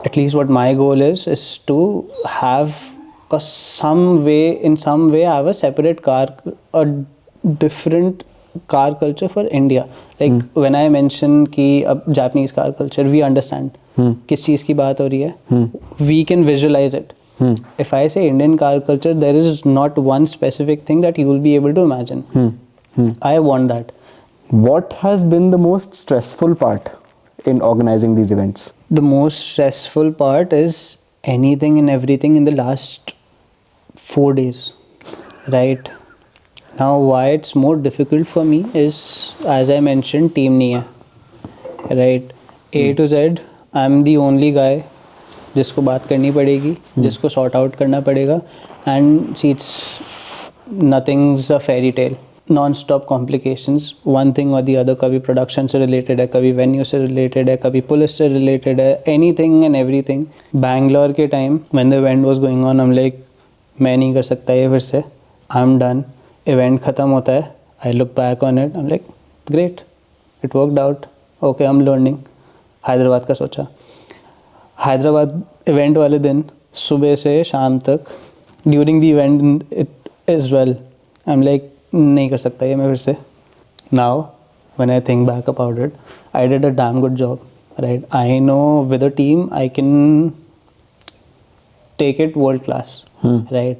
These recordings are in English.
at least what my goal is to have in some way have a separate a different car culture for India. Like when I mention कि अब Japanese car culture, we understand किस चीज़ की बात हो रही है, we can visualize it. If I say Indian car culture, there is not one specific thing that you will be able to imagine. I want that. What has been the most stressful part in organizing these events? The most stressful part is anything and everything in the last 4 days, right? Now, why it's more difficult for me is, as I mentioned, team nahi hai, right? A to Z, I'm the only guy जिसको बात करनी पड़ेगी, जिसको sort out करना पड़ेगा, and see, it's nothing's a fairy tale. Non-stop complications, one thing or the other. कभी production से related है, कभी venue से related है, कभी police से related है, anything and everything. Bangalore के time when the event was going on, I'm like, मैं नहीं कर सकता ये फिर से, I'm done. Event ख़त्म होता है, I look back on it, I'm like, great, it worked out. Okay, I'm learning. Hyderabad का सोचा, हैदराबाद event वाले दिन सुबह से शाम तक, during the event it as well, I'm like, नहीं कर सकता ये मैं फिर से. Now when I think back about it, I did a damn good job, right? I know with a team I can take it world class, right?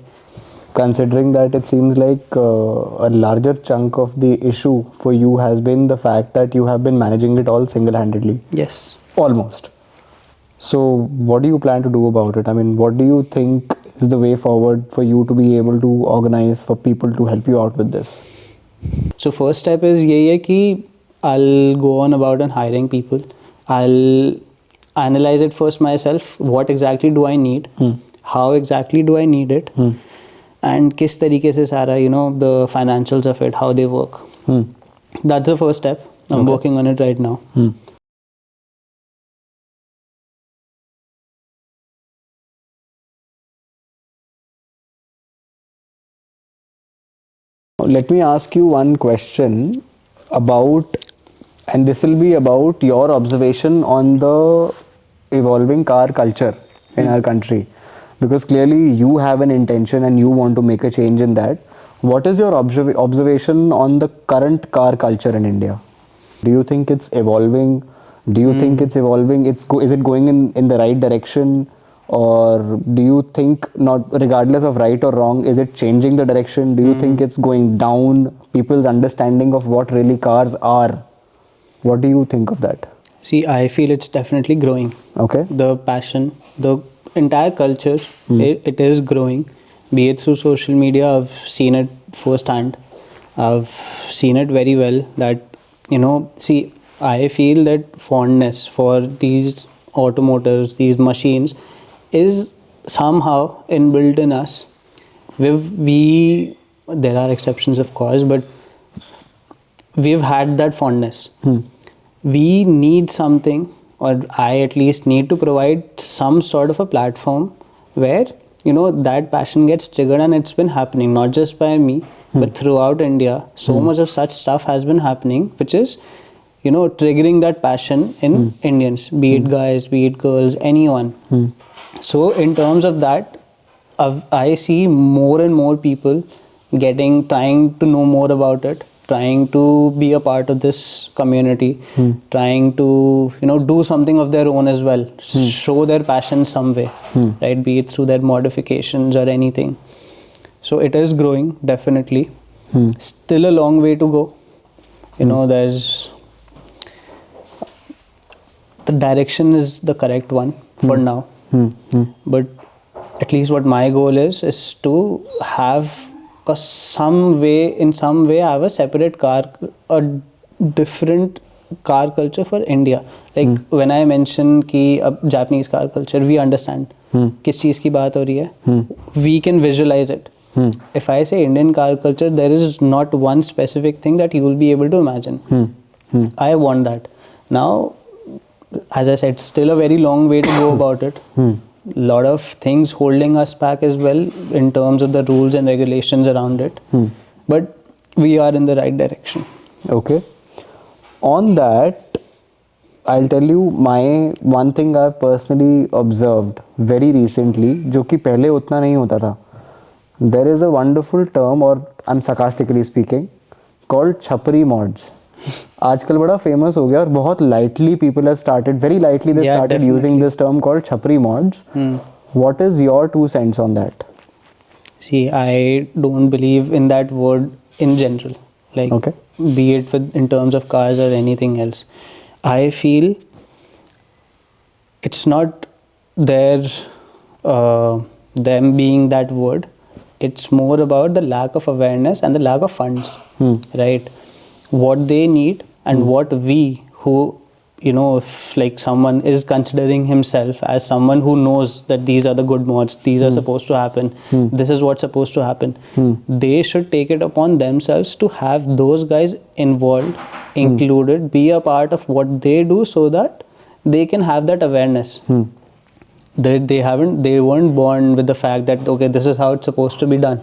Considering that it seems like a larger chunk of the issue for you has been the fact that you have been managing it all single-handedly. Yes. Almost. So what do you plan to do about it? I mean, what do you think is the way forward for you to be able to organize for people to help you out with this? So first step is यही है कि I'll go on about and hiring people. I'll analyze it first myself. What exactly do I need? How exactly do I need it? And किस तरीके से सारा, the financials of it, how they work. That's the first step. I'm working on it right now. Let me ask you one question about, and this will be about your observation on the evolving car culture in our country, because clearly you have an intention and you want to make a change in that. What is your observation on the current car culture in India? Do you think it's evolving? Do you think it's evolving? Is it going in the right direction? Or do you think, not regardless of right or wrong, is it changing the direction? Do you think it's going down? People's understanding of what really cars are. What do you think of that? See, I feel it's definitely growing. Okay. The passion, the entire culture, it is growing. Be it through social media, I've seen it firsthand. I've seen it very well that, see, I feel that fondness for these automotives, these machines, is somehow inbuilt in us. There are exceptions of course, but we've had that fondness. We need something, or I at least need to provide some sort of a platform where, that passion gets triggered, and it's been happening not just by me, but throughout India. So much of such stuff has been happening, which is, triggering that passion in Indians, be it guys, be it girls, anyone. So in terms of that, I see more and more people trying to know more about it, trying to be a part of this community, trying to, do something of their own as well, show their passion some way, right? Be it through their modifications or anything. So it is growing, definitely. Still a long way to go. The direction is the correct one for now. But at least what my goal is to have in some way have a separate a different car culture for India. Like when I mention कि अब Japanese car culture, we understand किस चीज़ की बात हो रही है, we can visualize it. If I say Indian car culture, there is not one specific thing that you will be able to imagine. I want that. Now, as I said, still a very long way to go about it. Lot of things holding us back as well in terms of the rules and regulations around it. But we are in the right direction. Okay. On that, I'll tell you my one thing I've personally observed very recently, जो कि पहले उतना नहीं होता था. There is a wonderful term, or I'm sarcastically speaking, called छपरी mods. आजकल बड़ा famous हो गया और बहुत lightly people have started, very lightly they Yeah, started definitely. using this term called छपरी mods. What is your 2 cents on that? See, I don't believe in that word in general. Like, Okay. be it in terms of cars or anything else. I feel it's not their them being that word. It's more about the lack of awareness and the lack of funds, right? What they need and what we who, you know, if like someone is considering himself as someone who knows that these are the good mods, these are supposed to happen, this is what's supposed to happen, they should take it upon themselves to have those guys involved, included, be a part of what they do, so that they can have that awareness. They weren't born with the fact that okay, this is how it's supposed to be done,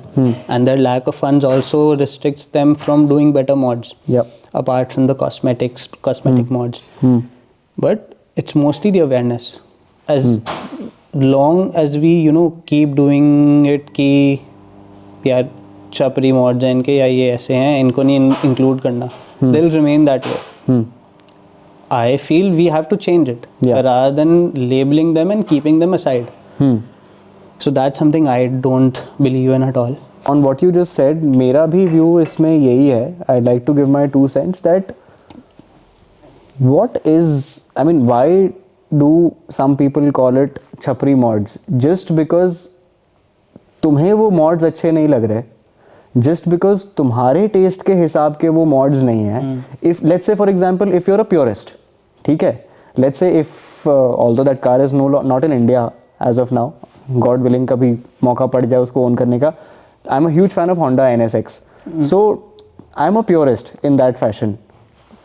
and their lack of funds also restricts them from doing better mods. Yep. Apart from the cosmetic mods, but it's mostly the awareness. As long as we keep doing it कि यार छपरी mods हैं इनके या ये ऐसे हैं, इनको नहीं include करना, they'll remain that way. I feel we have to change it rather than labeling them and keeping them aside. So that's something I don't believe in at all. On what you just said, मेरा भी view इसमें यही है. I'd like to give my 2 cents that why do some people call it छपरी mods? Just because तुम्हें वो mods अच्छे नहीं लग रहे, just because तुम्हारे taste के हिसाब के वो mods नहीं हैं. If let's say for example, if you're a purist, ठीक है, let's say if although that car is not in India as of now, God willing कभी मौका पड़ जाए उसको own करने का, I'm a huge fan of Honda NSX. So I'm a purist in that fashion,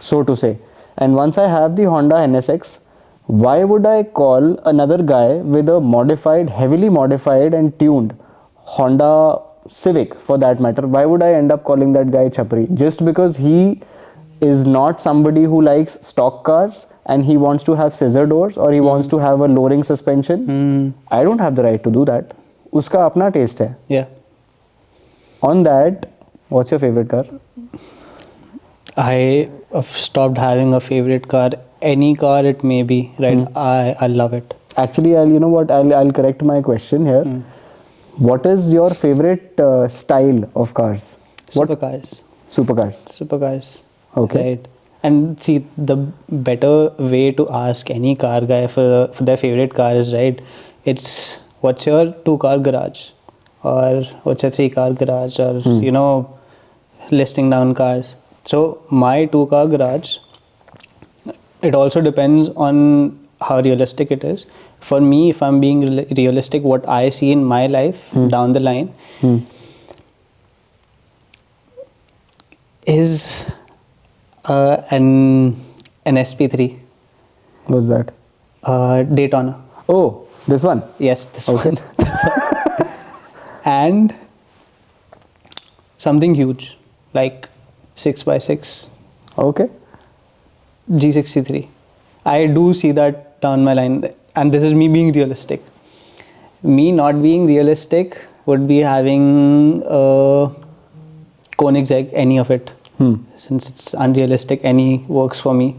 so to say. And once I have the Honda NSX, why would I call another guy with a modified, heavily modified and tuned Honda Civic for that matter, why would I end up calling that guy Chapri? Just because he is not somebody who likes stock cars and he wants to have scissor doors or he wants to have a lowering suspension, I don't have the right to do that. Uska apna taste hai. Yeah. On that, what's your favorite car? I have stopped having a favorite car. Any car it may be, right? I love it. Actually, I'll correct my question here. What is your favorite style of cars? Supercars. Supercars. Okay. Right. And see, the better way to ask any car guy for their favorite car is, right, it's what's your 2-car garage or what's your 3-car garage, or listing down cars. So my 2-car garage, it also depends on how realistic it is. For me, if I'm being realistic, what I see in my life down the line is an SP3. What's that? Daytona. Oh, this one? Yes, this Okay. one. And something huge, like 6x6. Okay. G63. I do see that down my line, and this is me being realistic. Me not being realistic would be having Koenigsegg, any of it. Since it's unrealistic, any works for me.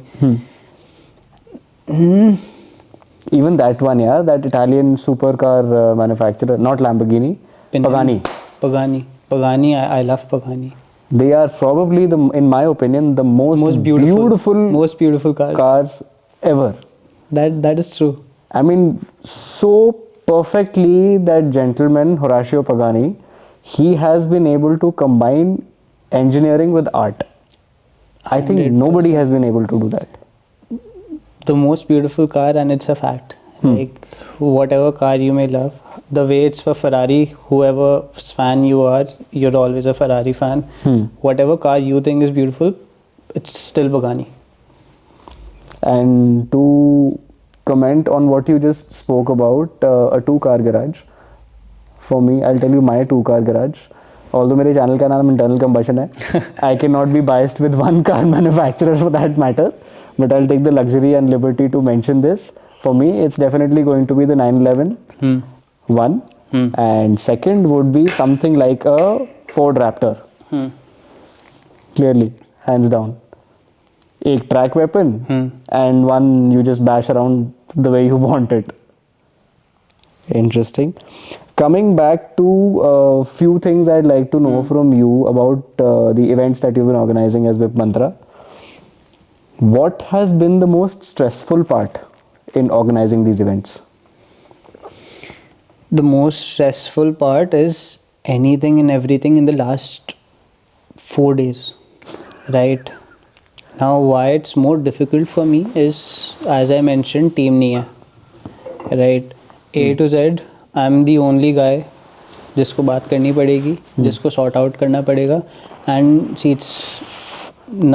Even that one, yeah, that Italian supercar manufacturer, not Lamborghini, Pagani. Pagani, I love Pagani. They are probably, in my opinion, the most beautiful cars ever. That is true. I mean, so perfectly that gentleman, Horacio Pagani, he has been able to combine engineering with art. I think 100%. nobody has been able to do that. The most beautiful car, and it's a fact. Like, whatever car you may love, the way it's for Ferrari, whoever fan you are, you're always a Ferrari fan. Whatever car you think is beautiful, it's still Pagani. And to comment on what you just spoke about, a 2-car garage. For me, I'll tell you my 2-car garage. Although मेरे channel का नाम internal combustion है, I cannot be biased with one car manufacturer for that matter. but I'll take the luxury and liberty to mention this. For me, it's definitely going to be the 911 one, and second would be something like a Ford Raptor. Clearly, hands down. A track weapon and one you just bash around the way you want it. Interesting. Coming back to a few things I'd like to know from you about the events that you've been organizing as Vip Mantra. What has been the most stressful part in organizing these events? The most stressful part is anything and everything in the last 4 days, right? Now, why it's more difficult for me is, as I mentioned, team nahi hai, right? A to Z, I'm the only guy जिसको बात करनी पड़ेगी, जिसको sort out करना पड़ेगा, and see, it's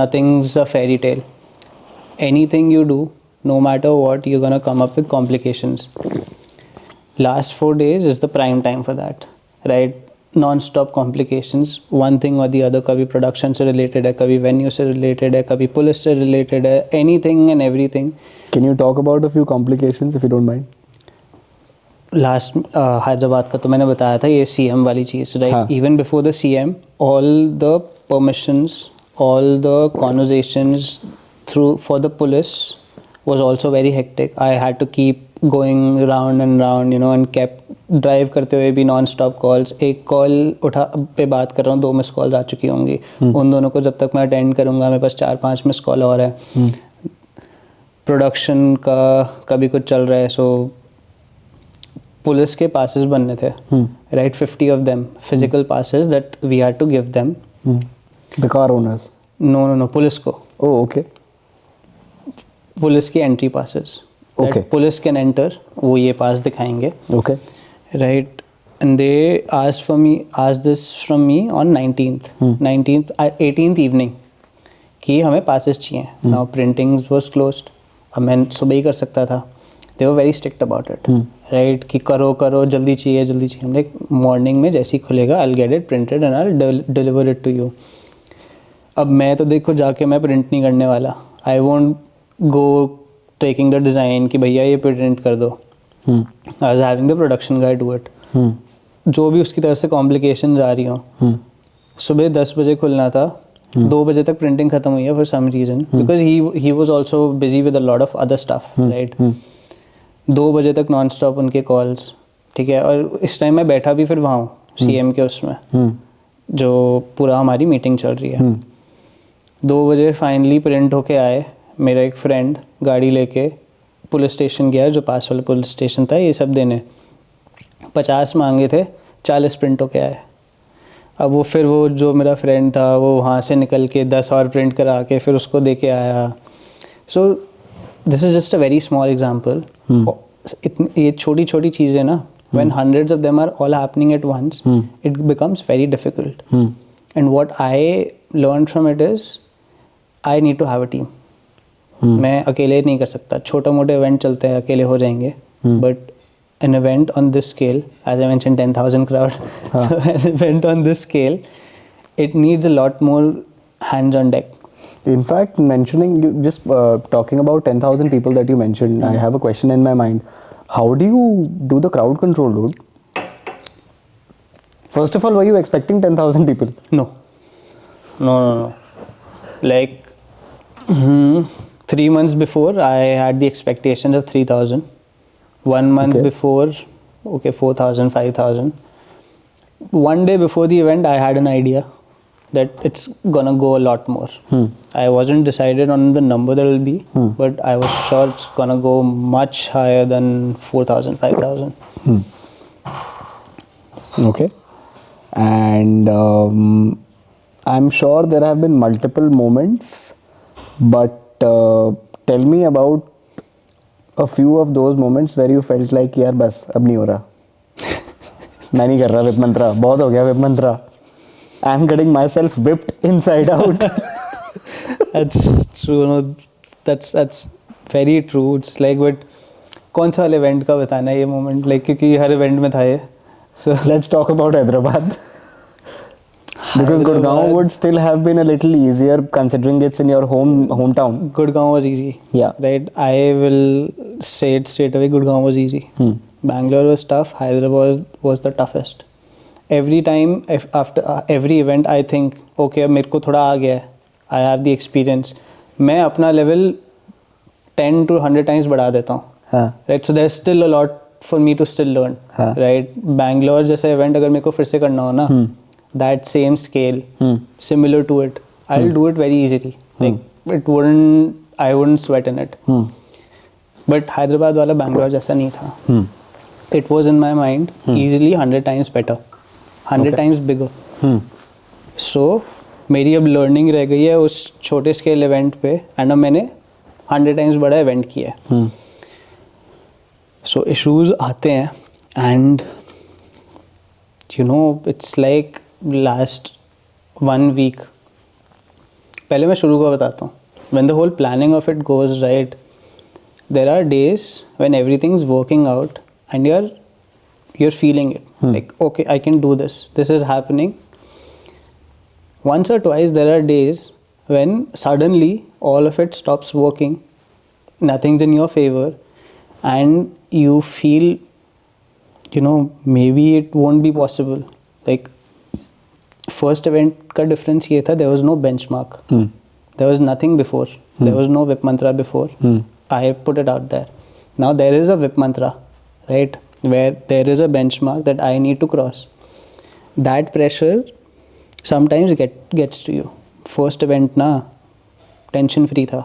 nothing's a fairy tale. Anything you do, no matter what, you're gonna come up with complications. Last 4 days is the prime time for that, right? Non-stop complications, one thing or the other. कभी production से related है, कभी venue से related है, कभी police से related है, anything and everything. Can you talk about a few complications if you don't mind? Last Hyderabad का तो मैंने बताया था, ये CM वाली चीज़, right? हाँ. Even before the CM, all the permissions, all the conversations through for the police was also very hectic. I had to keep going round and round, you know, and kept drive करते हुए भी non stop calls. एक call उठा पे बात कर रहा हूँ, 2 मिस कॉल्स आ चुकी होंगी. उन दोनों को जब तक मैं अटेंड करूँगा, मेरे पास 4-5 मिस कॉल और है. प्रोडक्शन का कभी कुछ चल रहा है. सो पुलिस के पासेस बनने थे, right? 50 of them physical passes that we had to give them. The car owners? No, police को. Oh, okay. पुलिस की entry passes. Okay. Police can enter, वो ये पास दिखाएंगे. Okay. Right, and they asked this from me on 18th evening कि हमें passes चाहिए. Now printings was closed. अब मैं सुबह ही कर सकता था. They were very strict about it, right? कि करो जल्दी चाहिए. हमने मॉर्निंग में जैसे ही खुलेगा, I'll get it printed and I'll deliver it to you. अब मैं तो देखो जाके मैं प्रिंट नहीं करने वाला. I won't go taking the design कि भैया ये प्रिंट कर दो. I was having the production guy do it. जो भी उसकी तरफ से complications आ रही हो. सुबह 10 बजे खुलना था, 2 बजे तक प्रिंटिंग खत्म हुई है for some reason, because he was also busy with a lot of other stuff, right? 2 बजे तक नॉन स्टॉप उनके कॉल्स, ठीक है. और इस टाइम मैं बैठा भी फिर वहाँ हूँ CM के उसमें, जो पूरा हमारी मीटिंग चल रही है. 2 बजे फाइनली प्रिंट होके आए. मेरा एक फ्रेंड गाड़ी लेके पुलिस स्टेशन गया, जो पास वाला पुलिस स्टेशन था, ये सब देने. 50 मांगे थे, 40 प्रिंट होके आए. अब वो जो मेरा फ्रेंड था, वो वहाँ से निकल के 10 और प्रिंट करा के फिर उसको दे के आया. So this is just a very small example. ये छोटी छोटी चीज़ें ना, when hundreds of them are all happening at once, it becomes very difficult. And what I learned from it is, I need to have a team. मैं अकेले नहीं कर सकता. छोटे मोटे इवेंट चलते हैं, अकेले हो जाएंगे, but an event on this scale, as I mentioned, 10,000 crowd, so an event on this scale, it needs a lot more hands on deck. In fact, mentioning you just talking about 10,000 people that you mentioned, I have a question in my mind. How do you do the crowd control, dude? First of all, were you expecting 10,000 people? No. Like 3 months before, I had the expectations of 3,000. 1 month before, 4,000, 5,000. One day before the event, I had an idea that it's gonna go a lot more. I wasn't decided on the number that will be, but I was sure it's gonna go much higher than 4,000, 5,000. Okay. And I'm sure there have been multiple moments, but tell me about a few of those moments where you felt like यार बस अब नहीं हो रहा, मैं नहीं कर रहा विप मंत्रा, बहुत हो गया whip Mantra, I am getting myself whipped inside out. That's true. No, that's very true. It's like, but कौन सा वाले इवेंट का बताना है ये मोमेंट, लाइक क्योंकि हर इवेंट में था ये. So let's talk about Hyderabad. Because Gurgaon would still have been a little easier considering it's in your hometown. Gurgaon was easy. Yeah. Right. I will say it straight away. Gurgaon was easy. Bangalore was tough. Hyderabad was the toughest. Every time, after every event, I think, okay, अब मेरे को थोड़ा आ गया है. I have the experience. मैं अपना level 10 to 100 times बढ़ा देता हूँ. हाँ. Right. So there's still a lot for me to still learn. हाँ. Right. Bangalore जैसा event अगर मेरे को फिर से करना हो ना, that same scale, similar to it, I'll do it very easily. Like I wouldn't sweat in it. But Hyderabad वाला Bangalore जैसा नहीं था. It was in my mind easily 100 times better, 100 times bigger. So मेरी अब learning रह गई है उस छोटे scale event पे, and अब मैंने 100 times बड़ा event किया है. So issues आते हैं, and you know it's like last 1 week. पहले मैं शुरू का बताता हूँ. When the whole planning of it goes right, there are days when everything's working out and you're feeling it. Like, okay, I can do this. This is happening. Once or twice there are days when suddenly all of it stops working. Nothing's in your favor, and you feel, you know, maybe it won't be possible. Like, first event का difference ये था, there was no benchmark. There was nothing before. There was no Vip Mantra before. I put it out there. Now there is a Vip Mantra, right? Where there is a benchmark that I need to cross. That pressure sometimes gets to you. First event ना tension free था.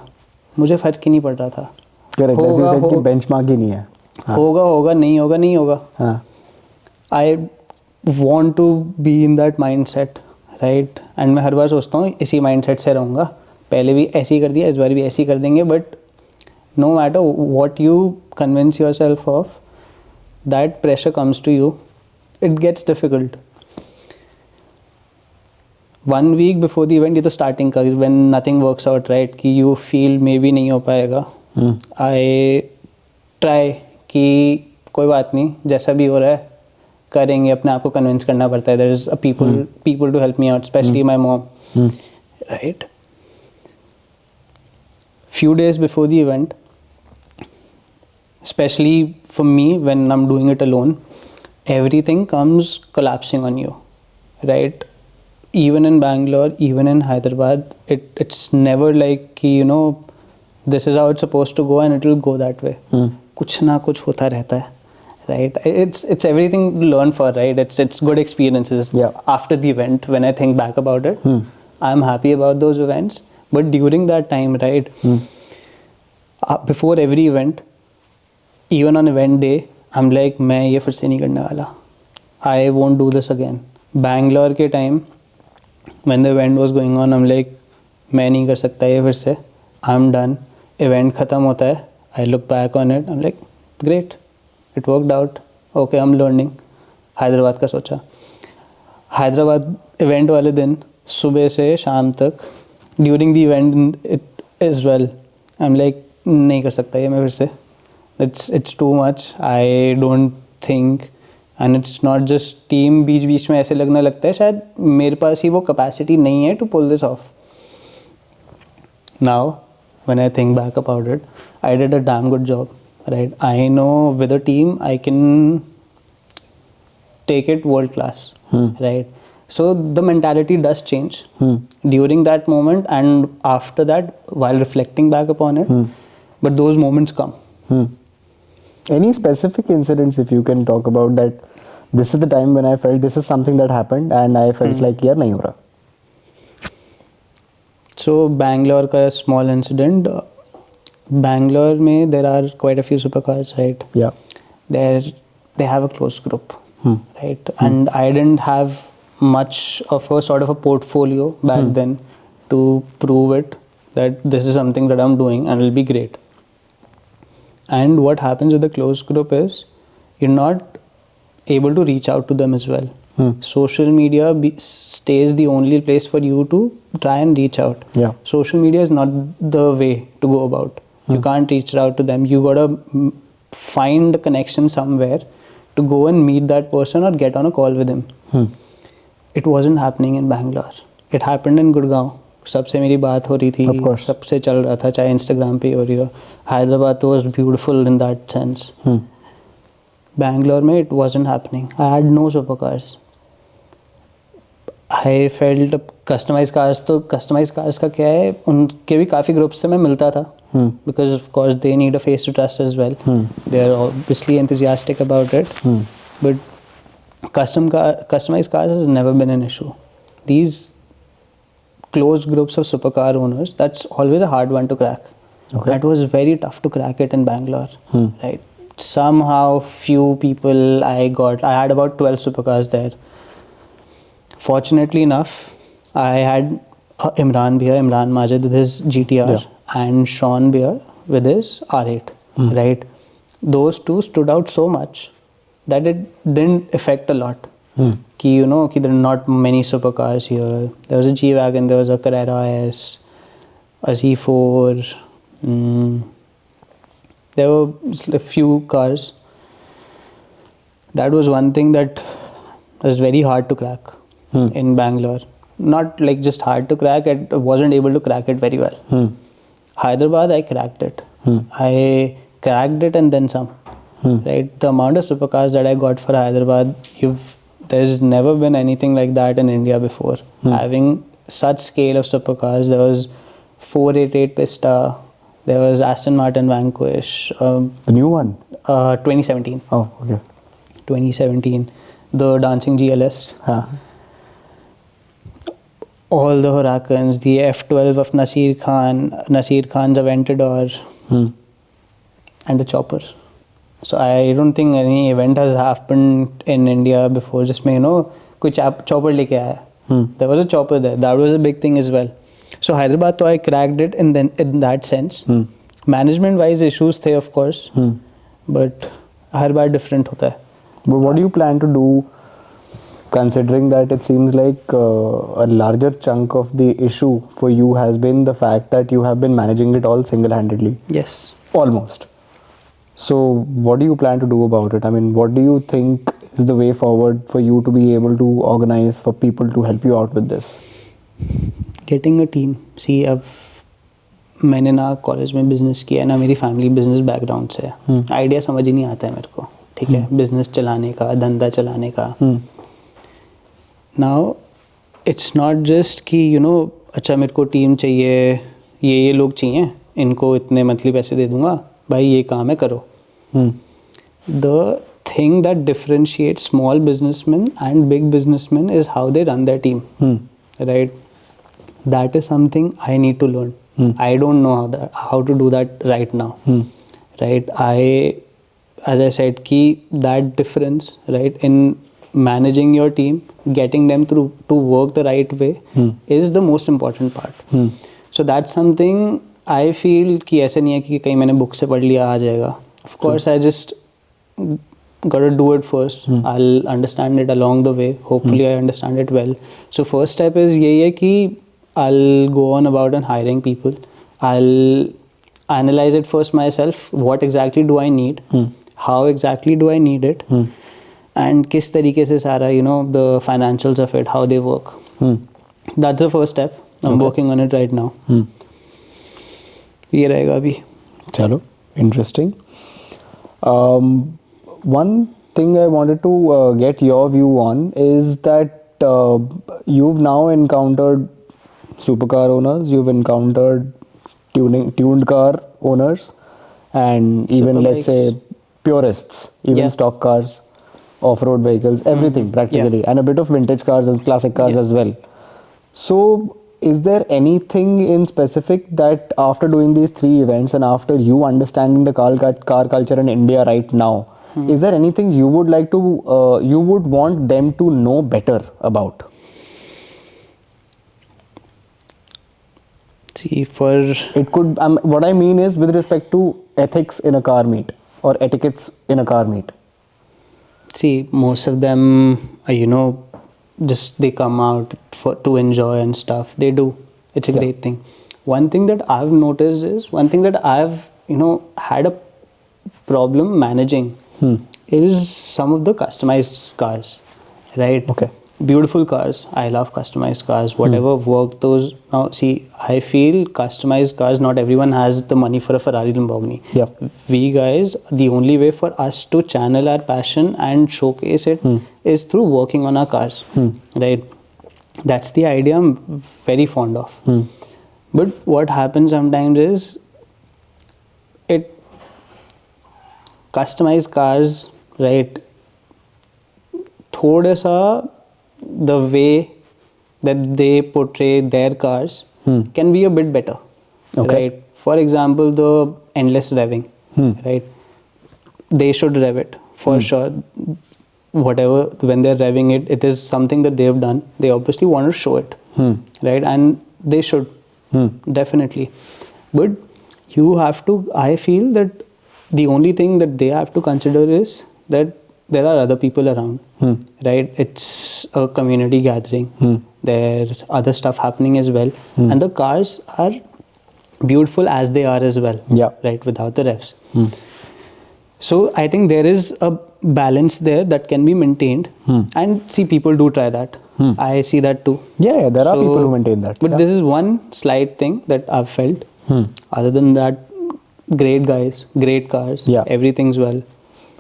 मुझे फर्क ही नहीं पड़ रहा था. Correct. As you said कि benchmark ही नहीं है. होगा नहीं होगा. हाँ. I want to be in that mindset, right? And मैं हर बार सोचता हूँ इसी mindset से रहूँगा. पहले भी ऐसे ही कर दिया, इस बार भी ऐसे ही कर देंगे. But no matter what you convince yourself of, that pressure comes to you. It gets difficult. 1 week before the event, ये तो starting का, when nothing works out, right? कि you feel maybe नहीं हो पाएगा. I try कि कोई बात नहीं, जैसा भी हो रहा है करेंगे. अपने आप को convince करना पड़ता है. There is a people to help me out, especially my mom, right? Few days before the event, especially for me when I'm doing it alone, everything comes collapsing on you, right? Even in Bangalore, even in Hyderabad, it's never like, you know, this is how it's supposed to go and it will go that way. कुछ ना कुछ होता रहता है, right? It's everything to learn for, right? It's good experiences. Yeah. After the event, when I think back about it, I'm happy about those events. But during that time, right, before every event, even on event day, I'm like, मैं ये फिर से नहीं करने वाला. I won't do this again. Bangalore के time, when the event was going on, I'm like, मैं नहीं कर सकता ये फिर से. I'm done. Event ख़त्म होता है. I look back on it. I'm like, great. It worked out. Okay, I'm learning. Hyderabad का सोचा. हैदराबाद event वाले दिन सुबह से शाम तक, during the event it as well, I'm like, नहीं कर सकता ये मैं फिर से. It's too much. I don't think, and it's not just team. बीच में ऐसे लगने लगता है शायद मेरे पास ही वो capacity नहीं है to pull this off. Now, when I think back about it, I did a damn good job, right? I know with a team I can take it world class, right? So the mentality does change during that moment and after that while reflecting back upon it. But those moments come. Any specific incidents if you can talk about that? This is the time when I felt this is something that happened and I felt like यार नहीं हो रहा. So Bangalore का small incident. Bangalore में there are quite a few supercars, right? Yeah. They have a close group, right? And I didn't have much of a sort of a portfolio back then to prove it that this is something that I'm doing and it'll be great. And what happens with the close group is you're not able to reach out to them as well. Social media stays the only place for you to try and reach out. Yeah. Social media is not the way to go about. You can't reach out to them. You gotta find a connection somewhere to go and meet that person or get on a call with him. it wasn't happening in Bangalore. It happened in Gurgaon. सबसे मेरी बात हो रही थी, Of course. सबसे चल रहा था, चाहे Instagram पे हो रही हो. Hyderabad was beautiful in that sense. Bangalore में it wasn't happening. I had no supercars. I felt customized cars का क्या है, उनके भी काफ़ी ग्रुप्स से मैं मिलता था. Because of course they need a face to trust as well. They are obviously enthusiastic about it. But customized cars has never been an issue. These closed groups of supercar owners, that's always a hard one to crack. Okay. That was very tough to crack it in Bangalore. Right? Somehow few people I had about 12 supercars there. Fortunately enough, I had Imran Majid with his GTR and Sean Beer with his R8. Right? Those two stood out so much that it didn't affect a lot. Ki, you know, ki there are not many supercars here. There was a G-Wagon, there was a Carrera S, a Z4. There were a few cars. That was one thing that was very hard to crack in Bangalore. Not like just hard to crack, I wasn't able to crack it very well. Hyderabad, I cracked it. I cracked it and then some. Right? The amount of supercars that I got for Hyderabad, there's never been anything like that in India before. Having such scale of supercars, there was 488 Pista, there was Aston Martin Vanquish. The new one? 2017. Oh, okay. 2017. The Dancing GLS. All the Huracans, the F12 of Nasir Khan's Aventador, and a chopper. So I don't think any event has happened in India before. Just you know, कोई chopper लेके आया. There was a chopper there. That was a big thing as well. So Hyderabad, I cracked it in that sense. Management-wise issues थे of course, but her bar different होता है. But what do you plan to do, considering that it seems like a larger chunk of the issue for you has been the fact that you have been managing it all single-handedly? Yes. Almost. So what do you plan to do about it? I mean, what do you think is the way forward for you to be able to organize for people to help you out with this? Getting a team. See, मैंने ना college में business किया ना, मेरी family business background से है. Idea समझ ही नहीं आता है मेरे को. ठीक है, बिजनेस चलाने का, धंधा चलाने का. नाउ इट्स नॉट जस्ट कि यू नो, अच्छा मेरे को टीम चाहिए, ये लोग चाहिए, इनको इतने मंथली पैसे दे दूंगा, भाई ये काम है करो. The thing that differentiates small businessman and big businessman is how they run their team. Right? That is something I need to learn. I don't know how to do that right now. Right? As I said, that difference, right, in managing your team, getting them to work the right way is the most important part. So that's something I feel कि ऐसे नहीं है कि कहीं मैंने book से पढ़ लिया आ जाएगा. Of course, I just got to do it first. I'll understand it along the way. Hopefully, I understand it well. So first step is यही है कि I'll go on about and hiring people. I'll analyze it first myself. What exactly do I need? How exactly do I need it? And किस तरीके से सारा, you know, the financials of it, how they work. That's the first step. I'm working on it right now. ये रहेगा अभी. चलो, interesting. One thing I wanted to get your view on is that you've now encountered supercar owners, you've encountered tuned car owners, and even Super let's bikes. say purists, even stock cars, off-road vehicles, everything practically, and a bit of vintage cars and classic cars as well. So is there anything in specific that after doing these 3 events and after you understanding the car culture in India right now, is there anything you would like to you would want them to know better about? See, for It could, what I mean is with respect to ethics in a car meet or etiquettes in a car meet. see, most of them, you know, just they come out to enjoy and stuff. They do. It's a great thing. One thing that I've noticed is, one thing that I've, you know, had a problem managing is some of the customized cars, right? Okay. beautiful cars. I love customized cars. Whatever work those. Now, see, I feel customized cars. Not everyone has the money for a Ferrari Lamborghini. Yeah. We guys, the only way for us to channel our passion and showcase it is through working on our cars. Right. That's the idea I'm very fond of. But what happens sometimes is, customized cars, right? थोड़ा सा the way that they portray their cars can be a bit better, right? For example, the endless revving, right? They should rev it for sure. Whatever, when they're revving it, it is something that they've done. They obviously want to show it, right? And they should, definitely. But you have to, I feel that the only thing that they have to consider is that there are other people around, right? It's a community gathering. There's other stuff happening as well. And the cars are beautiful as they are as well, right? Without the revs. So I think there is a balance there that can be maintained. And see, people do try that. I see that too. Yeah, there are people who maintain that. But this is one slight thing that I've felt. Other than that, great guys, great cars, everything's well.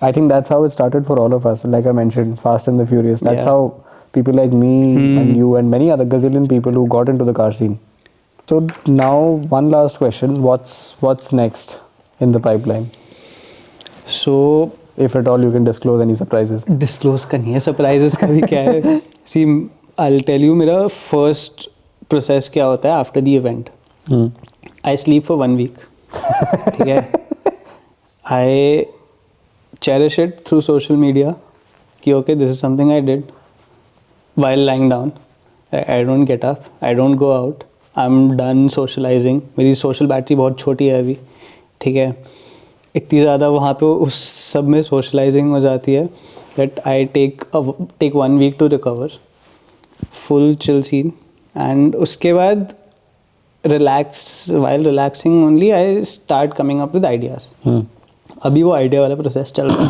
I think that's how it started for all of us. Like I mentioned, Fast and the Furious. That's how people like me and you and many other gazillion people who got into the car scene. So now, one last question. What's next in the pipeline? So, if at all you can disclose any surprises. Disclose करनी है surprises का भी क्या है? See, I'll tell you मेरा first process क्या होता है after the event. I sleep for 1 week. ठीक है? I cherish it through social media. कि okay, this is something I did while lying down. I don't get up. I don't go out. I'm done socializing. मेरी social battery बहुत छोटी है अभी. ठीक है? इतनी ज़्यादा वहाँ पे उस सब में socializing हो जाती है that I take 1 week to recover. Full chill scene. And उसके बाद while relaxing only, I start coming up with ideas. अभी वो idea वाला process चल रहा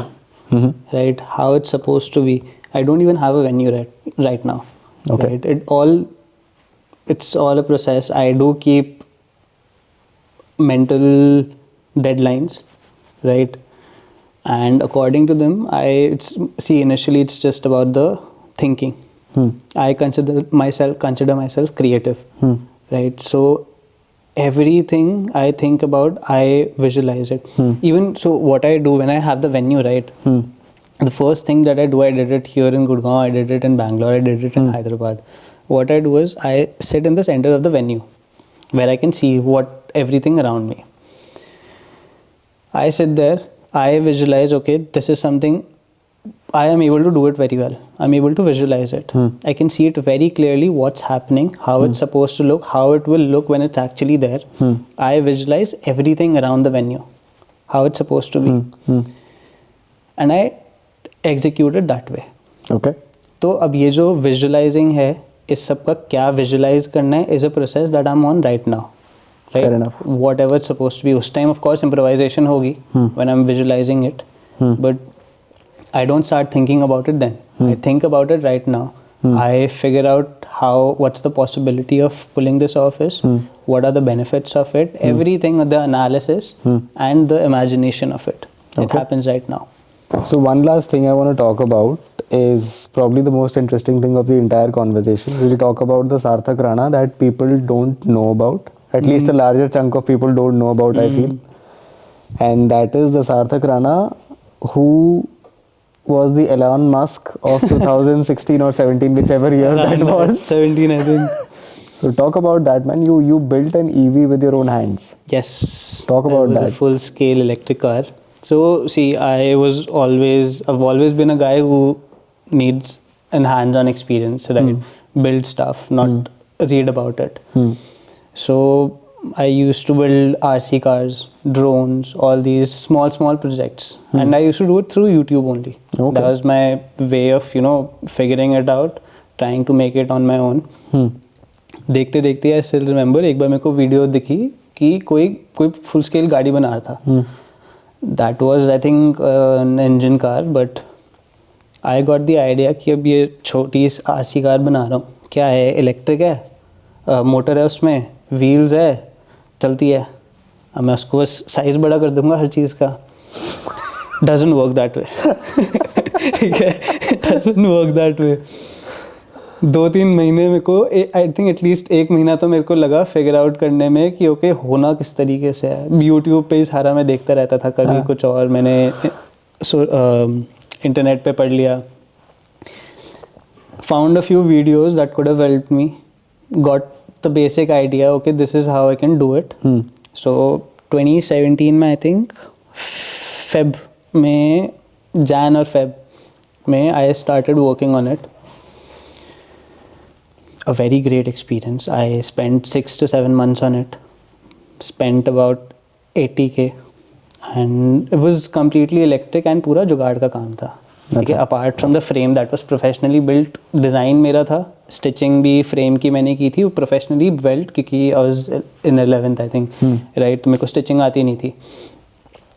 है. Right? How it's supposed to be. I don't even have a venue right now. Okay. Right? It's all a process. I do keep mental deadlines, right? And according to them, initially it's just about the thinking. I consider myself creative, right? So everything I think about, I visualize it. Even so, what I do when I have the venue, right? The first thing that I do, I did it here in Gurgaon, I did it in Bangalore, I did it in Hyderabad. What I do is I sit in the center of the venue where I can see everything around me. I sit there, I visualize, okay, this is something, I am able to do it very well. I'm able to visualize it. I can see it very clearly, what's happening, how it's supposed to look, how it will look when it's actually there. I visualize everything around the venue, how it's supposed to be. And I execute it that way. Okay. तो अब ये जो visualizing है, इस सब का क्या visualize करना है is a process that I'm on right now. Right? Fair enough. Whatever it's supposed to be. उस time of course improvisation होगी when I'm visualizing it. But I don't start thinking about it then. I think about it right now. I figure out what's the possibility of pulling this off is, what are the benefits of it, everything, the analysis and the imagination of it. It happens right now. So one last thing I want to talk about is probably the most interesting thing of the entire conversation. We'll talk about the Sarthak Rana that people don't know about. At least a larger chunk of people don't know about, I feel. And that is the Sarthak Rana who was the Elon Musk of 2016 or 17, whichever year that was. 17, I think. So talk about that, man. You built an EV with your own hands. Yes. Talk about that. It was a full-scale electric car. So, see, I've always been a guy who needs an hands-on experience, right? Build stuff, not read about it. So, I used to build RC cars, drones, all these small projects. And I used to do it through YouTube only. Okay. That was my way of, figuring it out, trying to make it on my own. देखते I still remember, एक बार मेरे को video दिखी कि कोई full scale गाड़ी बना रहा था. That was, I think, an engine car, but I got the idea कि अब ये छोटी आरसी कार बना रहा हूँ, क्या है, इलेक्ट्रिक है, मोटर है उसमें, व्हील्स है, चलती है, अब मैं उसको बस साइज़ बड़ा कर दूंगा हर चीज़ का. Doesn't work that way. ठीक है, डजंट वर्क दैट वे. 2-3 महीने मेरे को, आई थिंक एटलीस्ट 1 महीना तो मेरे को लगा फिगर आउट करने में कि ओके होना किस तरीके से है. यूट्यूब पे ही सारा मैं देखता रहता था, कभी कुछ और मैंने इंटरनेट पे पढ़ लिया. Found a few videos that could have helped me, got the basic idea, okay this is how I can do it. So 2017 में आई थिंक फेब में, जैन और फेब में I started working on it. A very great experience. I spent 6 to 7 months on it. Spent about 80K, and it was completely electric and पूरा जुगाड़ का काम था. ठीक है, apart from the frame that was professionally built, design मेरा था, stitching भी frame की मैंने की थी, वो professionally built, क्योंकि I was in 11th I think, right, तो मेरे को stitching आती नहीं थी,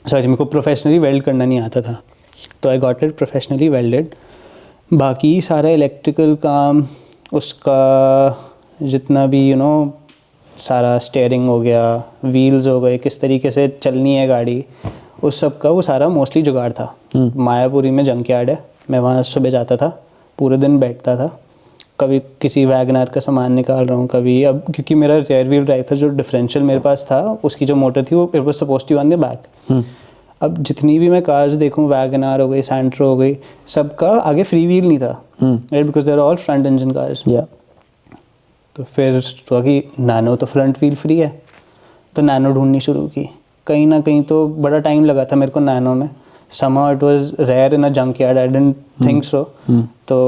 sorry, मेरे को professionally weld करना नहीं आता था, तो I got it professionally welded. बाकी सारा electrical काम, उसका जितना भी सारा स्टेयरिंग हो गया, व्हील्स हो गए, किस तरीके से चलनी है गाड़ी, उस सब का वो सारा मोस्टली जुगाड़ था. मायापुरी में जंक यार्ड है, मैं वहाँ सुबह जाता था, पूरे दिन बैठता था, कभी किसी वैगनार का सामान निकाल रहा हूँ, कभी, अब क्योंकि मेरा रियर व्हील ड्राइव था, जो डिफरेंशियल मेरे पास था, उसकी जो मोटर थी वो it was supposed to on the back. अब जितनी भी मैं कार्स देखूँ, वैगनार हो गई, सैंट्रो हो गई, सबका आगे फ्री व्हील नहीं था, right, because they are all front engine cars. तो फिर तो कि नैनो तो फ्रंट व्हील फ्री है, तो नैनो ढूंढनी शुरू की. कहीं ना कहीं तो बड़ा टाइम लगा था मेरे को नैनो में. somehow it was rare in a junkyard, I didn't think so. तो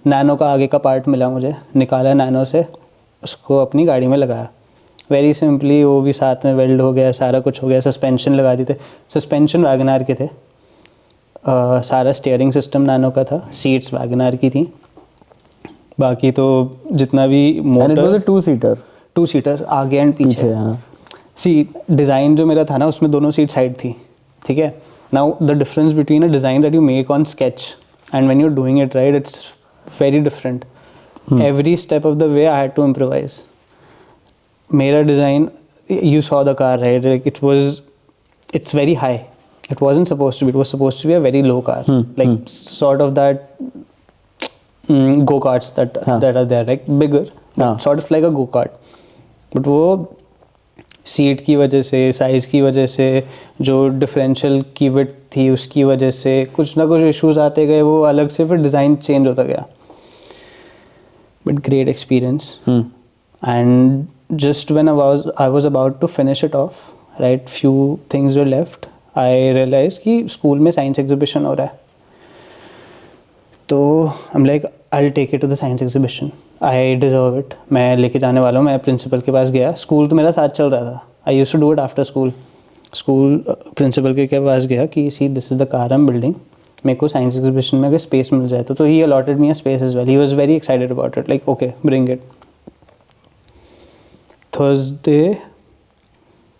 नैनो का आगे का पार्ट मिला मुझे, निकाला नैनो से, उसको अपनी गाड़ी में लगाया. वेरी सिंपली वो भी साथ में वेल्ड हो गया, सारा कुछ हो गया. सस्पेंशन लगा दी थे, सस्पेंशन वैगनार के थे, सारा स्टीयरिंग सिस्टम नैनो का था, सीट्स वैगनार की थी. बाकी तो जितना भी मोटर, 2 सीटर आगे एंड पीछे. सीट डिज़ाइन जो मेरा था ना, उसमें दोनों सीट साइड थी. ठीक है, now the difference between a design that you make on sketch and when you are doing it right, it's very different. Every step of the way I had to improvise. मेरा design, you saw the car, right? Like it's very high. It wasn't supposed to be. It was supposed to be a very low car, like sort of that go-karts that are there, like bigger, sort of like a go-kart. But वो seat की वजह से, size की वजह से, जो differential की width थी उसकी वजह से कुछ ना कुछ इश्यूज आते गए, वो अलग से फिर डिज़ाइन चेंज होता गया. But great experience. And just when I was about to finish it off, right, few things were left, I realized कि स्कूल में साइंस एग्जीबिशन हो रहा है. तो I'm like I'll take it to the science exhibition, I deserve it, मैं लेके जाने वाला हूँ. मैं प्रिंसिपल के पास गया, स्कूल तो मेरा साथ चल रहा था, I used to do it after school. School principal के पास गया कि see this is the car I'm building, मेरे को साइंस एग्जीबिशन में अगर स्पेस मिल जाए तो he allotted me a space as well. He was very excited about it, like okay bring it. Thursday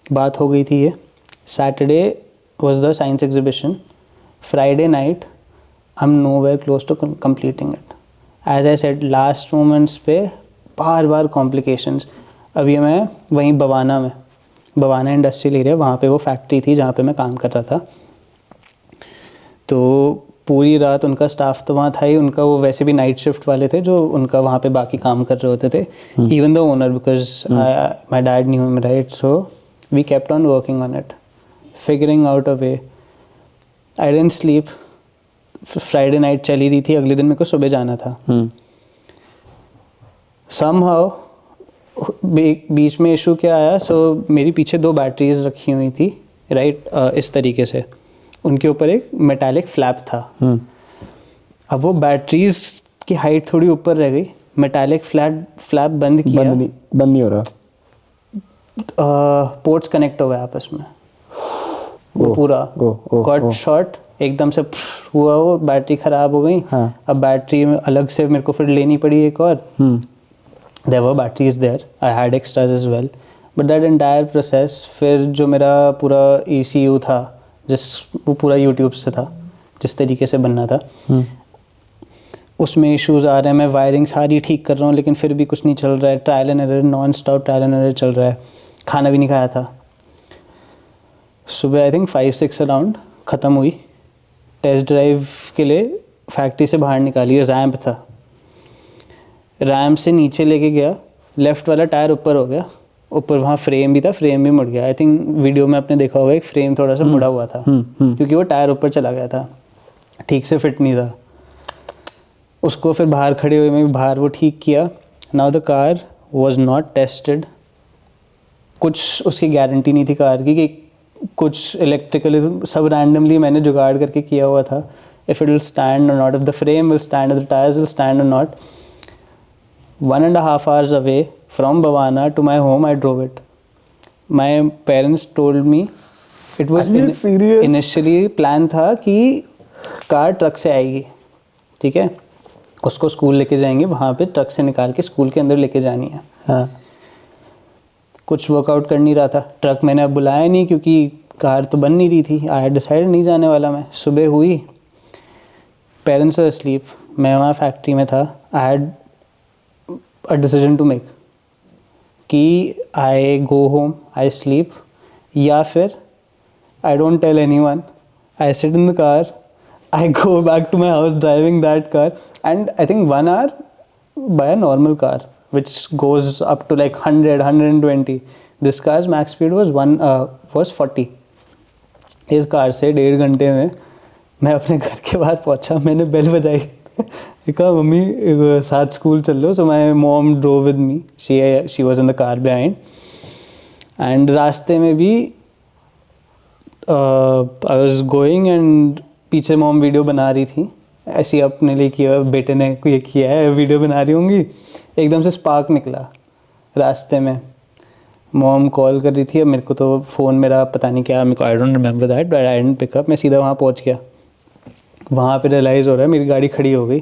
बात हो गई थी ये, Saturday was the science exhibition, Friday night I am nowhere close to completing it. As I said, last moments पे बार बार complications. अभी मैं वहीं बवाना इंडस्ट्रियल एरिया, वहाँ पे वो फैक्ट्री थी जहाँ पे मैं काम कर रहा था. तो पूरी रात उनका स्टाफ तो वहाँ था ही, उनका वो वैसे भी नाइट शिफ्ट वाले थे जो उनका वहाँ पे बाकी काम कर रहे होते थे. Even the owner, because my dad knew him, right, so we kept on working on it, figuring out a way. I didn't sleep. Friday night चली रही थी, अगले दिन मेरे को सुबह जाना था. समहाउ बीच में इशू क्या आया, सो मेरी पीछे 2 बैटरीज रखी हुई थी, राइट, इस तरीके से, उनके ऊपर एक मेटालिक फ्लैप था. अब वो बैटरीज की हाइट थोड़ी ऊपर रह गई, मेटालिक फ्लैप बंद किया, बंद नहीं हो रहा, पोर्ट्स कनेक्ट हो गए आपस में, वो पूरा गॉट शॉर्ट, एकदम से हुआ, वो बैटरी ख़राब हो गई. अब बैटरी में अलग से मेरे को फिर लेनी पड़ी एक और. There were batteries there, I had extras as well, but that entire process, फिर जो मेरा पूरा ECU था, वो पूरा यूट्यूब से था, जिस तरीके से बनना था, उसमें इश्यूज़ आ रहे हैं, मैं वायरिंग सारी ठीक कर रहा हूँ लेकिन फिर भी कुछ नहीं चल रहा है, trial and error, non stop trial and error चल रहा है। खाना भी नहीं खाया था। सुबह आई थिंक 5-6 अराउंड ख़त्म हुई, टेस्ट ड्राइव के लिए फैक्ट्री से बाहर निकाली, रैंप था, रैंप से नीचे लेके गया, लेफ़्ट वाला टायर ऊपर हो गया, ऊपर वहाँ फ्रेम भी था, फ्रेम भी मुड़ गया। आई थिंक वीडियो में आपने देखा होगा एक फ्रेम थोड़ा सा मुड़ा हुआ था क्योंकि वो टायर ऊपर चला गया था, ठीक से फिट नहीं था। उसको फिर बाहर खड़े हुए में बाहर वो ठीक किया। Now the car was not tested, कुछ उसकी गारंटी नहीं थी कार की कि कुछ इलेक्ट्रिकली सब रैंडमली मैंने जुगाड़ करके किया हुआ था। इफ़ इट विल स्टैंड और not, if the frame will stand, if the tyres will stand और not. 1.5 hours away from Bhavana to my home, I drove it. My parents told me it was Are you serious? initially plan था कि car truck से आएगी, ठीक है, उसको school लेके जाएंगे, वहाँ पे ट्रक से निकाल के स्कूल के अंदर लेके जानी है। हाँ. कुछ वर्कआउट कर नहीं रहा था, ट्रक मैंने अब बुलाया नहीं क्योंकि कार तो बन नहीं रही थी। आई हैड डिसाइडेड नहीं जाने वाला मैं। सुबह हुई, पेरेंट्स आर asleep, मैं वहाँ फैक्ट्री में था। I had a decision to make कि I go home, I sleep, या फिर I don't tell anyone, I sit in the car, I go back to my house driving that car, and I think 1 hour by a normal car which goes up to like 100-120. This car's max speed was 40. इस car से 1.5 घंटे में मैं अपने घर के बाहर पहुंचा। मैंने बेल बजाई, कहा मम्मी साथ स्कूल चल लो। So my mom drove with me, she was in the car behind. And रास्ते में भी आई वॉज गोइंग एंड पीछे मॉम वीडियो बना रही थी, ऐसी अपने लिए किया, बेटे ने ये किया है, वीडियो बना रही होंगी। एकदम से स्पार्क निकला रास्ते में, मॉम कॉल कर रही थी। अब मेरे को तो फ़ोन मेरा पता नहीं क्या, मेरे को I don't remember that, but I didn't pick up. मैं सीधा वहाँ पहुँच गया। वहाँ पे रियलाइज़ हो रहा है मेरी गाड़ी खड़ी हो गई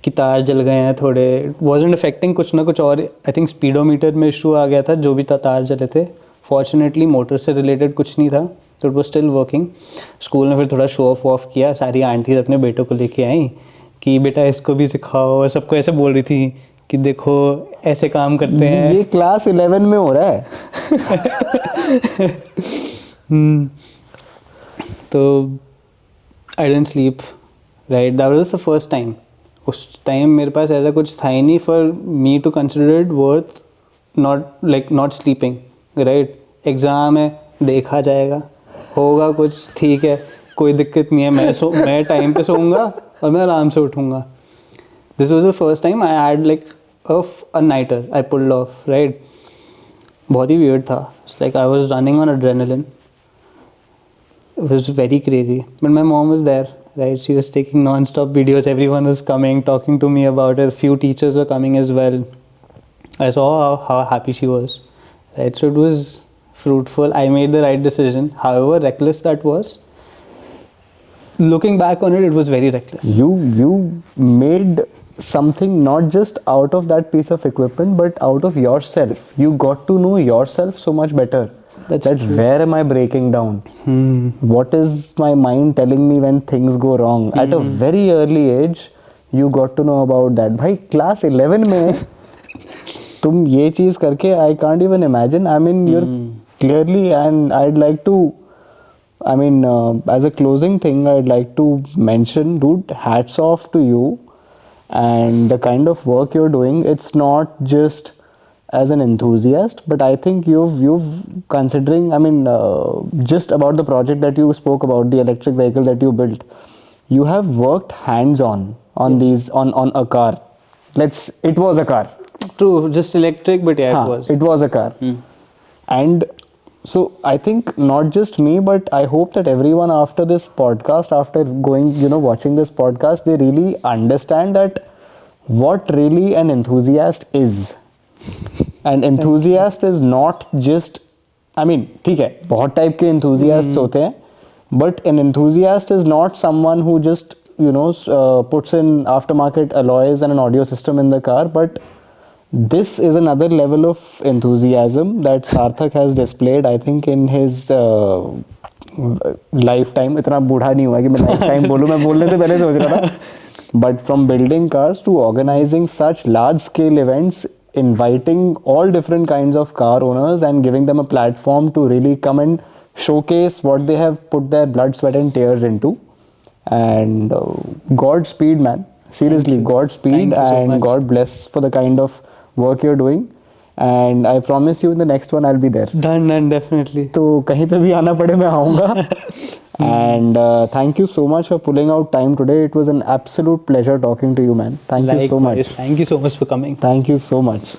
कि तार जल गए हैं थोड़े, वॉजंट अफेक्टिंग कुछ ना कुछ और। आई थिंक स्पीडोमीटर में इशू आ गया था, जो भी था तार जले थे। फॉर्चुनेटली मोटर से रिलेटेड कुछ नहीं था, तो it was still working. School में फिर थोड़ा शो ऑफ किया, सारी आंटीज अपने बेटों को लेके आई कि बेटा इसको भी सिखाओ, और सबको ऐसे बोल रही थी कि देखो ऐसे काम करते हैं। ये क्लास 11 में हो रहा है। तो I didn't sleep, right, that was the first time. उस टाइम मेरे पास ऐसा कुछ था ही नहीं for me to consider it worth not sleeping, right. Exam है, देखा जाएगा, होगा कुछ, ठीक है, कोई दिक्कत नहीं है। मैं टाइम पे सोऊंगा और मैं आराम से उठूँगा। This was the first time I had like a nighter I pulled off, right. बहुत ही वियर्ड था, like I was running on adrenaline, it was very crazy, but my mom was there, right? She was taking non-stop videos, everyone was coming, talking to me about it, few teachers were coming as well. I saw how happy she was, right? So it was fruitful. I made the right decision, however reckless that was. Looking back on it, it was very reckless. You made something not just out of that piece of equipment, but out of yourself. You got to know yourself so much better. That's true. Where am I breaking down? What is my mind telling me when things go wrong? At a very early age, you got to know about that. भाई class 11 में तुम ये चीज़ करके, I can't even imagine. I mean, you're clearly, and I'd like to, I mean, as a closing thing, I'd like to mention, dude, hats off to you and the kind of work you're doing. It's not just as an enthusiast, but I think you've considering, I mean, just about the project that you spoke about, the electric vehicle that you built, you have worked hands-on these, on a car. It was a car. True, just electric, but yeah, it was. It was a car. And so I think not just me, but I hope that everyone after this podcast, after going, watching this podcast, they really understand that what really an enthusiast is. An enthusiast is not just, I mean, ठीक है, बहुत type के enthusiasts होते हैं, but an enthusiast is not someone who just, puts in aftermarket alloys and an audio system in the car, but this is another level of enthusiasm that Sarthak has displayed, I think, in his lifetime. इतना बूढ़ा नहीं हुआ कि मैं lifetime बोलूँ, मैं बोलने से पहले सोच रहा था But from building cars to organizing such large scale events, inviting all different kinds of car owners and giving them a platform to really come and showcase what they have put their blood, sweat, and tears into. And Godspeed, man. Seriously, Thank you. Godspeed, Thank you so and much. God bless for the kind of work you're doing. And I promise you, in the next one, I'll be there. Done, definitely. तो कहीं पे भी आना पड़े मैं आऊँगा. And thank you so much for pulling out time today. It was an absolute pleasure talking to you, man. Thank you so much. Likewise. Thank you so much for coming. Thank you so much.